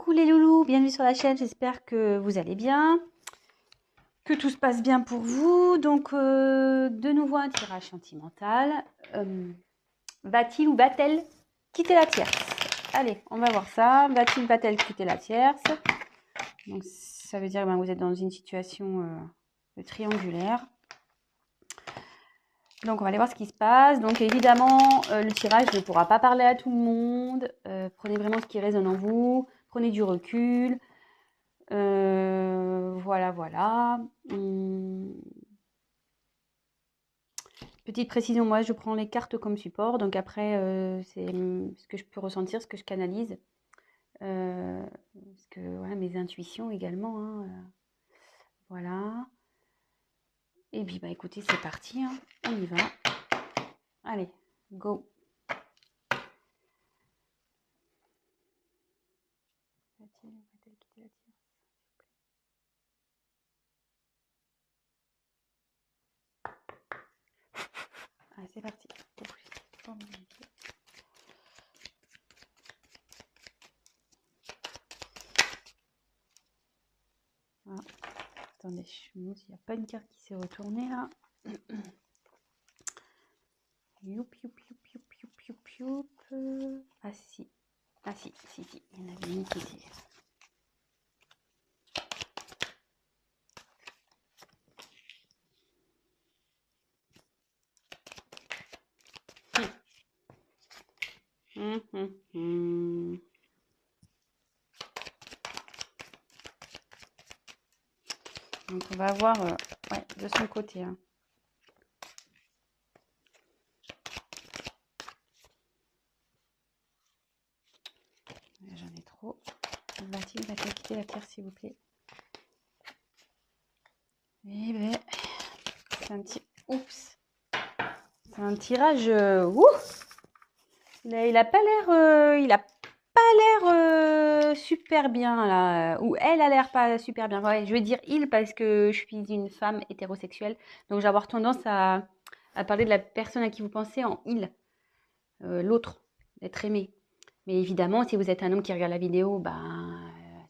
Coucou les loulous, bienvenue sur la chaîne, j'espère que vous allez bien, que tout se passe bien pour vous. Donc de nouveau un tirage sentimental. Va-t-il ou va-t-elle quitter la tierce? Allez, on va voir ça. Va-t-il, va-t-elle quitter la tierce? Donc ça veut dire que vous êtes dans une situation triangulaire. Donc on va aller voir ce qui se passe. Donc évidemment, le tirage ne pourra pas parler à tout le monde. Prenez vraiment ce qui résonne en vous. Prenez du recul. Voilà. Petite précision, moi je prends les cartes comme support. Donc après, c'est ce que je peux ressentir, ce que je canalise. Parce que voilà, mes intuitions également. Hein, voilà. Et puis bah écoutez, c'est parti. Hein. On y va. Allez, go. Va-t-elle quitter la tierce? Allez, c'est parti. Voilà. Attendez, je me demande s'il n'y a pas une carte qui s'est retournée là. Youp. Ah si. Il y en avait une qui était. Donc on va voir ouais, de son côté. Hein. J'en ai trop. Va-t-il quitter la terre s'il vous plaît? Eh ben, c'est un petit... Oups. C'est un tirage... Il a pas l'air super bien là, ou elle a l'air pas super bien. Ouais, je veux dire il parce que je suis une femme hétérosexuelle, donc j'ai avoir tendance à parler de la personne à qui vous pensez en il, l'autre, l'être aimé. Mais évidemment, si vous êtes un homme qui regarde la vidéo,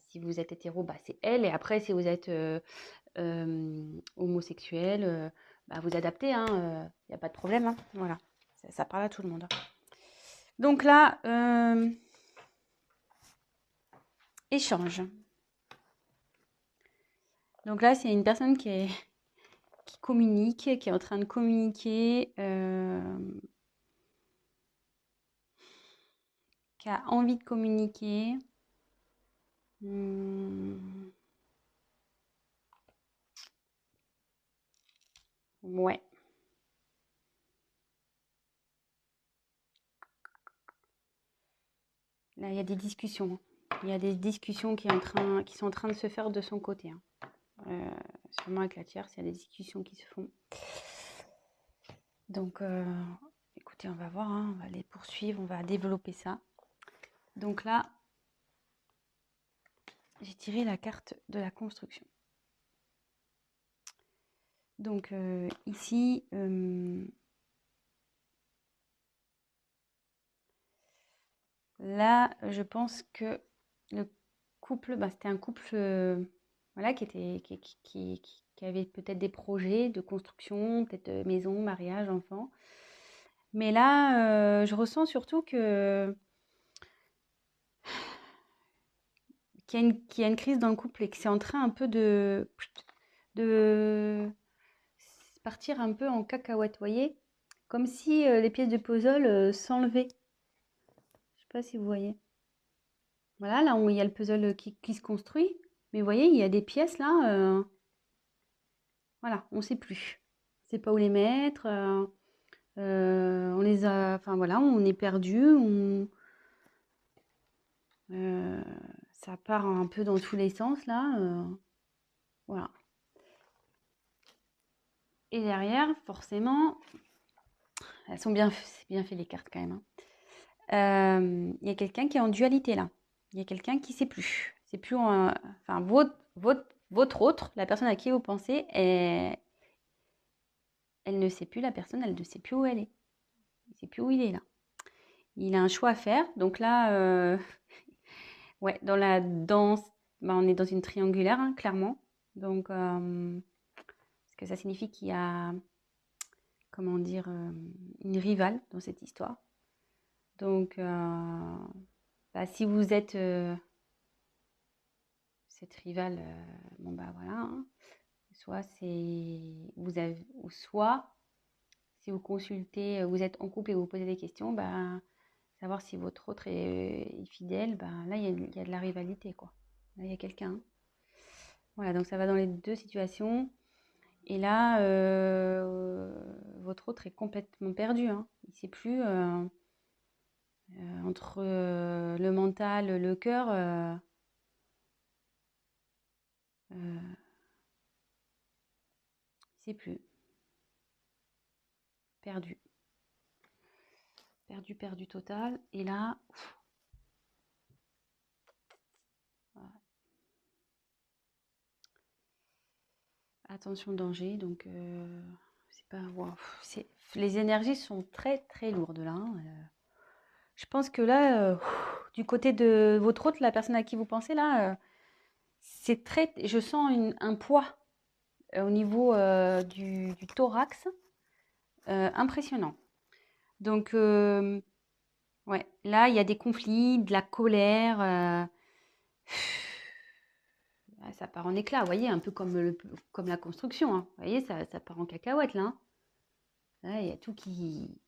si vous êtes hétéro, c'est elle. Et après, si vous êtes homosexuel, vous adaptez, hein, y a pas de problème. Hein, voilà, ça parle à tout le monde. Hein. Donc là, échange. Donc là, c'est une personne qui communique, qui est en train de communiquer, qui a envie de communiquer. Ouais. Là, il y a des discussions. Il y a des discussions qui sont en train de se faire de son côté. Hein. Sûrement avec la tierce, il y a des discussions qui se font. Donc, écoutez, on va voir. Hein, on va les poursuivre, on va développer ça. Donc là, j'ai tiré la carte de la construction. Donc ici, là, je pense que le couple, c'était un couple voilà, qui avait peut-être des projets de construction, peut-être maison, mariage, enfant. Mais là, je ressens surtout qu'il y a une crise dans le couple et que c'est en train un peu de partir un peu en cacahuète, voyez? Comme si les pièces de puzzle s'enlevaient. Je sais pas si vous voyez. Voilà, là où il y a le puzzle qui se construit. Mais vous voyez, il y a des pièces là, voilà, on ne sait plus. On ne sait pas où les mettre. On les a, enfin voilà, on est perdu. Ça part un peu dans tous les sens là. Voilà. Et derrière, forcément, elles sont bien fait les cartes quand même. Hein. Il y a quelqu'un qui est en dualité là. Il y a quelqu'un qui ne sait plus. C'est plus, enfin votre autre, la personne à qui vous pensez, elle ne sait plus, la personne, elle ne sait plus où elle est. Il ne sait plus où il est là. Il a un choix à faire. Donc là, Ouais, dans la danse, bah, on est dans une triangulaire, hein, clairement. Donc, parce que ça signifie qu'il y a, comment dire, une rivale dans cette histoire. Donc, bah, si vous êtes cette rivale, bon bah voilà, hein. Soit c'est vous avez, ou soit si vous consultez, vous êtes en couple et vous posez des questions, bah, savoir si votre autre est fidèle, bah, là il y a de la rivalité quoi. Là il y a quelqu'un. Voilà, donc ça va dans les deux situations. Et là, votre autre est complètement perdu, hein. Il ne sait plus entre le mental, le cœur. Il ne sait plus. Perdu. Perdu, perdu total. Et là, voilà. Attention danger. Donc, c'est pas. Wow, les énergies sont très très lourdes là, hein. Je pense que là, du côté de votre autre, la personne à qui vous pensez là, c'est très. Je sens un poids au niveau du thorax impressionnant. Donc, ouais, là, il y a des conflits, de la colère. Ça part en éclats, vous voyez, un peu comme la construction, hein. Vous voyez, ça part en cacahuète, là, hein. Là, il y a tout qui...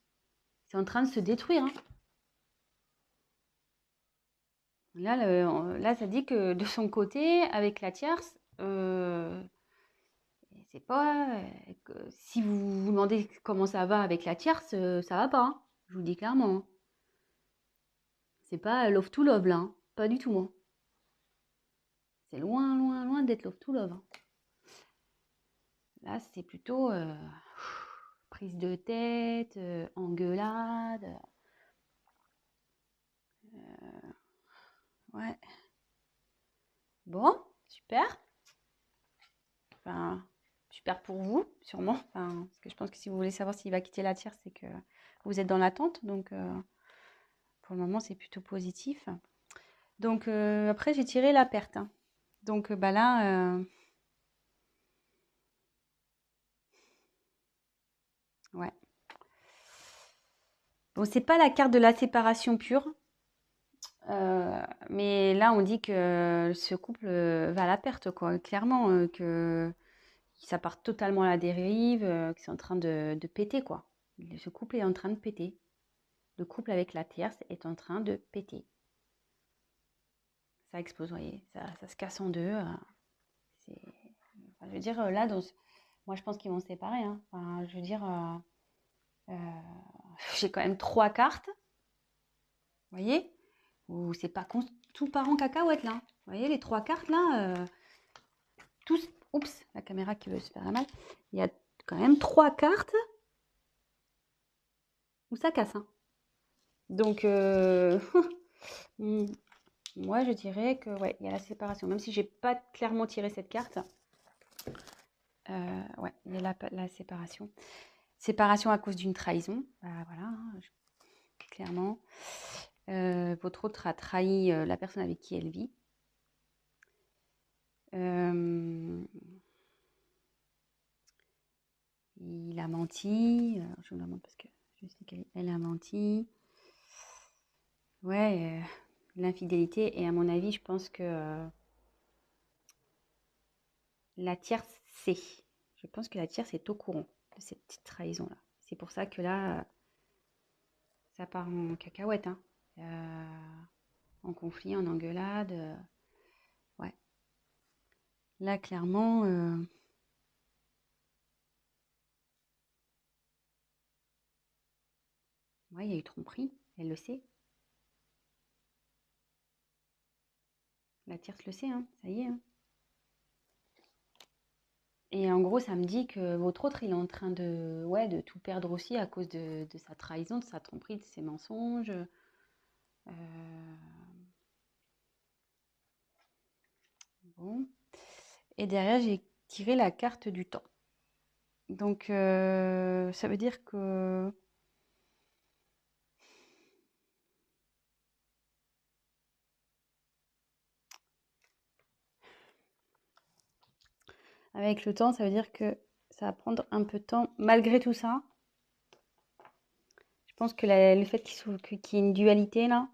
C'est en train de se détruire, hein. Là, là, ça dit que de son côté, avec la tierce, c'est pas... si vous vous demandez comment ça va avec la tierce, ça va pas, hein. Je vous le dis clairement, hein. C'est pas love to love, là, hein. Pas du tout, hein. C'est loin, loin, loin d'être love to love, hein. Là, c'est plutôt prise de tête, engueulade. Ouais. Bon, super. Enfin, super pour vous, sûrement. Enfin, parce que je pense que si vous voulez savoir s'il va quitter la tierce, c'est que vous êtes dans l'attente. Donc, pour le moment, c'est plutôt positif. Donc, après, j'ai tiré la perte, hein. Donc, bah là, ouais. Bon, c'est pas la carte de la séparation pure. Mais là, on dit que ce couple va à la perte, quoi. Clairement, que ça part totalement à la dérive, que c'est en train de péter, quoi. Ce couple est en train de péter. Le couple avec la tierce est en train de péter. Ça explose, vous voyez, ça se casse en deux. Enfin, je veux dire, là, moi, je pense qu'ils vont se séparer, hein. Enfin, je veux dire, euh, j'ai quand même trois cartes, vous voyez, où c'est pas tout part en cacahuète, là. Vous voyez, les trois cartes, là, tous... Oups, la caméra qui veut se faire la mal. Il y a quand même trois cartes où ça casse, hein. Donc, moi, je dirais que, ouais, il y a la séparation. Même si j'ai pas clairement tiré cette carte, ouais, il y a la séparation. Séparation à cause d'une trahison. Bah, voilà, hein, clairement. Votre autre a trahi la personne avec qui elle vit. Il a menti. Je vous demande parce que je sais qu'elle a menti. Ouais, l'infidélité. Et à mon avis, je pense que la tierce sait. Je pense que la tierce est au courant de cette petite trahison-là. C'est pour ça que là, ça part en cacahuète, hein. En conflit, en engueulade. Ouais. Là, clairement, ouais, il y a eu tromperie. Elle le sait. La tierce le sait, hein. Ça y est, hein. Et en gros, ça me dit que votre autre, il est en train de, ouais, de tout perdre aussi à cause de sa trahison, de sa tromperie, de ses mensonges. Bon. Et derrière, j'ai tiré la carte du temps. Donc, ça veut dire que avec le temps, ça veut dire que ça va prendre un peu de temps. Malgré tout ça, je pense que le fait qu'il y ait une dualité là,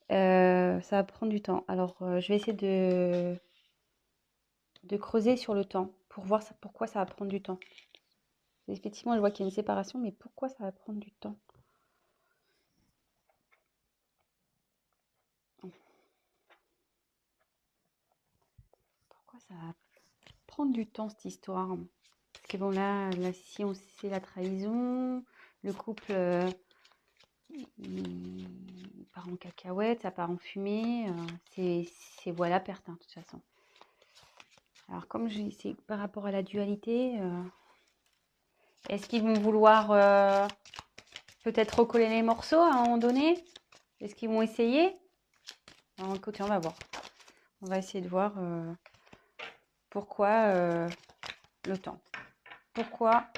ça va prendre du temps. Alors, je vais essayer de creuser sur le temps pour voir pourquoi ça va prendre du temps. Effectivement, je vois qu'il y a une séparation, mais pourquoi ça va prendre du temps? Pourquoi ça va prendre du temps, cette histoire? Parce que bon, là si on sait la trahison, le couple, il part en cacahuète, ça part en fumée, c'est voie la perte, hein, de toute façon. Alors comme c'est par rapport à la dualité, est-ce qu'ils vont vouloir peut-être recoller les morceaux à un moment donné? Est-ce qu'ils vont essayer? Alors, écoutez, on va voir. On va essayer de voir pourquoi le temps. Pourquoi?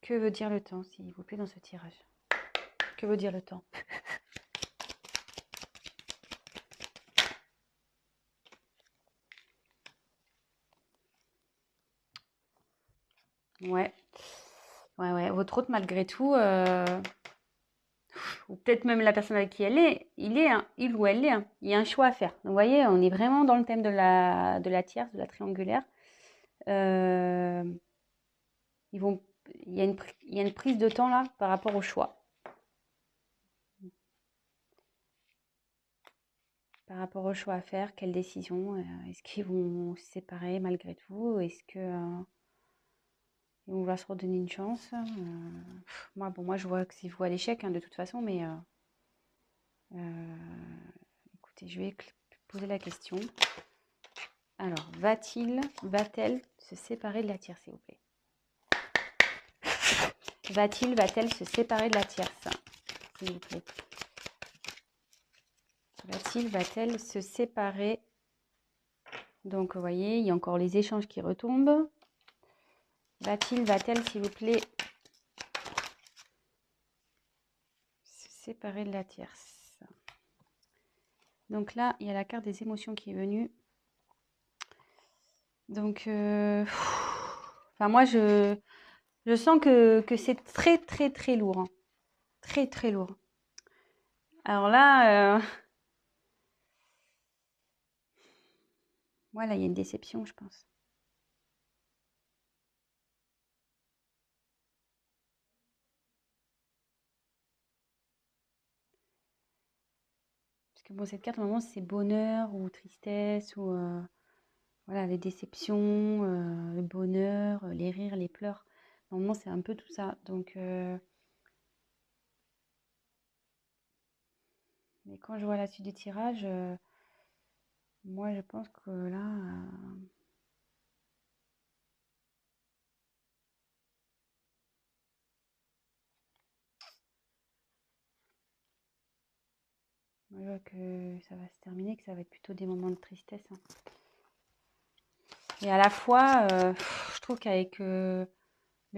Que veut dire le temps, s'il vous plaît, dans ce tirage? Que veut dire le temps? Ouais. Ouais. Votre hôte, malgré tout, ou peut-être même la personne avec qui elle est, il ou elle est, hein. Il y a un choix à faire. Donc, vous voyez, on est vraiment dans le thème de la tierce, de la triangulaire. Euh, il y a une prise de temps là par rapport au choix. Par rapport au choix à faire, quelle décision? Est-ce qu'ils vont se séparer malgré tout? Est-ce que ils vont vouloir se redonner une chance? Moi, je vois que c'est vous à l'échec, hein, de toute façon, mais écoutez, je vais poser la question. Alors, va-t-elle se séparer de la tierce, s'il vous plaît? Va-t-elle se séparer de la tierce, s'il vous plaît? Va-t-elle se séparer? Donc, vous voyez, il y a encore les échanges qui retombent. Va-t-elle, s'il vous plaît, se séparer de la tierce? Donc là, il y a la carte des émotions qui est venue. Donc, enfin, moi, je sens que c'est très, très, très lourd, hein. Très, très lourd. Alors là, voilà, il y a une déception, je pense. Parce que bon, cette carte, normalement, c'est bonheur ou tristesse ou voilà, les déceptions, le bonheur, les rires, les pleurs. Normalement, c'est un peu tout ça. Donc, mais quand je vois la suite du tirage, moi, je pense que là, moi, je vois que ça va se terminer, que ça va être plutôt des moments de tristesse, hein. Et à la fois, je trouve qu'avec le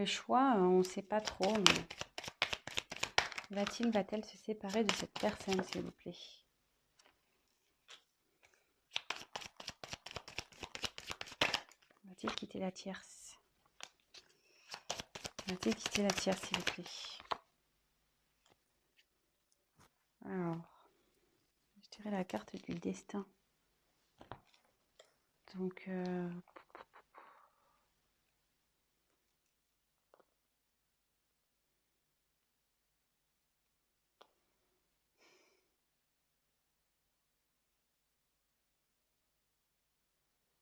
choix, on ne sait pas trop. Va-t-elle se séparer de cette personne, s'il vous plaît? Va-t-il quitter la tierce? Va-t-il quitter la tierce, s'il vous plaît? Alors, je dirais la carte du destin. Donc, là,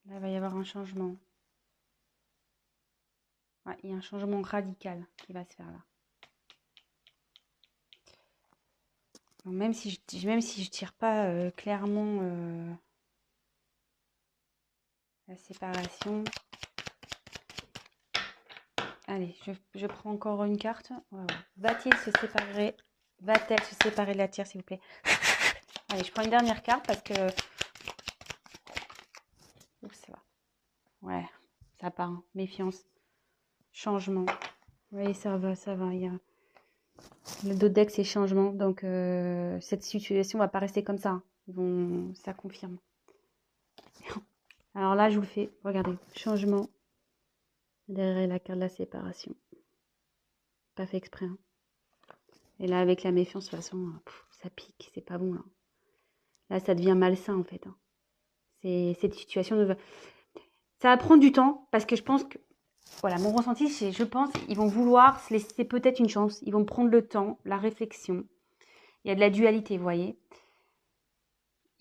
il va y avoir un changement. Ouais, il y a un changement radical qui va se faire là. Donc, même si je tire pas clairement la séparation. Allez, je prends encore une carte. Ouais. Va-t-il se séparer? Va-t-elle se séparer de la tierce, s'il vous plaît? Allez, je prends une dernière carte parce que... Oups, ça va. Ouais, ça part, hein. Méfiance. Changement. Oui, ça va, ça va. Il y a... Le dos de deck, c'est changement. Donc, cette situation va pas rester comme ça, hein. Ça confirme. Alors là, je vous le fais. Regardez, changement. Derrière la carte de la séparation. Pas fait exprès. Hein. Et là, avec la méfiance, de toute façon, ça pique. C'est pas bon, là. Là, ça devient malsain, en fait. Hein. Cette situation ça va prendre du temps, parce que je pense que... Voilà, mon ressenti, c'est, je pense, ils vont vouloir se laisser peut-être une chance. Ils vont prendre le temps, la réflexion. Il y a de la dualité, vous voyez.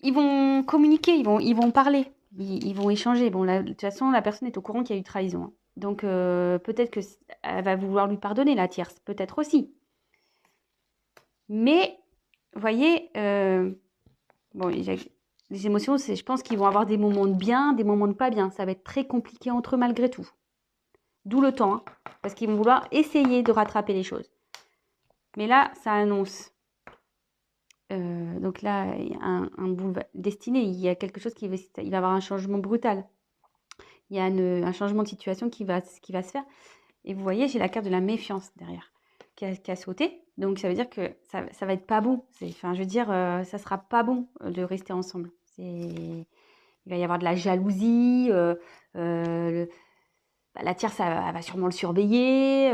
Ils vont communiquer, ils vont parler, ils vont échanger. Bon, de toute façon, la personne est au courant qu'il y a eu trahison. Hein. Donc, peut-être qu'elle va vouloir lui pardonner, la tierce. Peut-être aussi. Mais, vous voyez, bon, les émotions, je pense qu'ils vont avoir des moments de bien, des moments de pas bien. Ça va être très compliqué entre eux malgré tout. D'où le temps, hein, parce qu'ils vont vouloir essayer de rattraper les choses. Mais là, ça annonce. Donc là, il y a un boulevard destiné. Il y a quelque chose il va y avoir un changement brutal. Il y a un changement de situation qui va se faire. Et vous voyez, j'ai la carte de la méfiance derrière qui a sauté. Donc ça veut dire que ça va être pas bon. Enfin, je veux dire, ça sera pas bon de rester ensemble. Il va y avoir de la jalousie. La tierce, elle va sûrement le surveiller.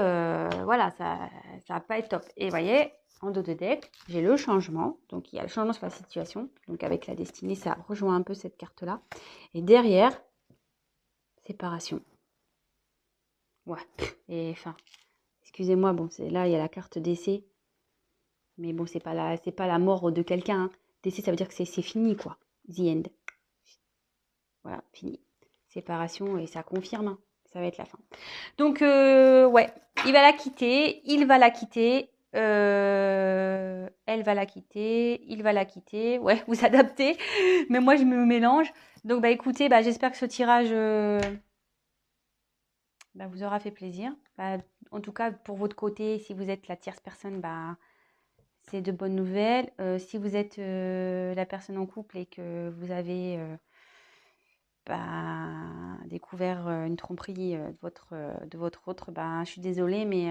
Voilà, ça va pas être top. Et vous voyez, en dos de deck, j'ai le changement. Donc, il y a le changement sur la situation. Donc, avec la destinée, ça rejoint un peu cette carte-là. Et derrière, séparation. Ouais. Et enfin, excusez-moi, bon, là, il y a la carte décès. Mais bon, c'est pas la mort de quelqu'un. Hein. Décès, ça veut dire que c'est fini, quoi. The end. Voilà, fini. Séparation, et ça confirme. Hein. Ça va être la fin. Donc, ouais, il va la quitter, il va la quitter, elle va la quitter, il va la quitter. Ouais, vous adaptez, mais moi, je me mélange. Donc, bah, écoutez, bah, j'espère que ce tirage bah, vous aura fait plaisir. Bah, en tout cas, pour votre côté, si vous êtes la tierce personne, bah, c'est de bonnes nouvelles. Si vous êtes la personne en couple et que vous avez... découvert une tromperie de votre autre, je suis désolée, mais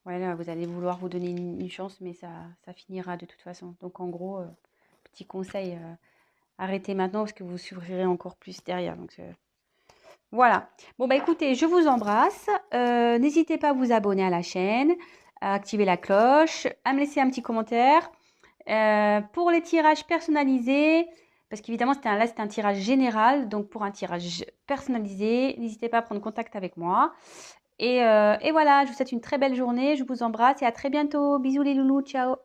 voilà, vous allez vouloir vous donner une chance, mais ça finira de toute façon. Donc en gros, petit conseil, arrêtez maintenant parce que vous souffrirez encore plus derrière. Donc voilà. Bon bah écoutez, je vous embrasse. N'hésitez pas à vous abonner à la chaîne, à activer la cloche, à me laisser un petit commentaire. Pour les tirages personnalisés, parce qu'évidemment c'était un tirage général, donc pour un tirage personnalisé, n'hésitez pas à prendre contact avec moi. Et voilà, je vous souhaite une très belle journée, je vous embrasse et à très bientôt. Bisous les loulous, ciao.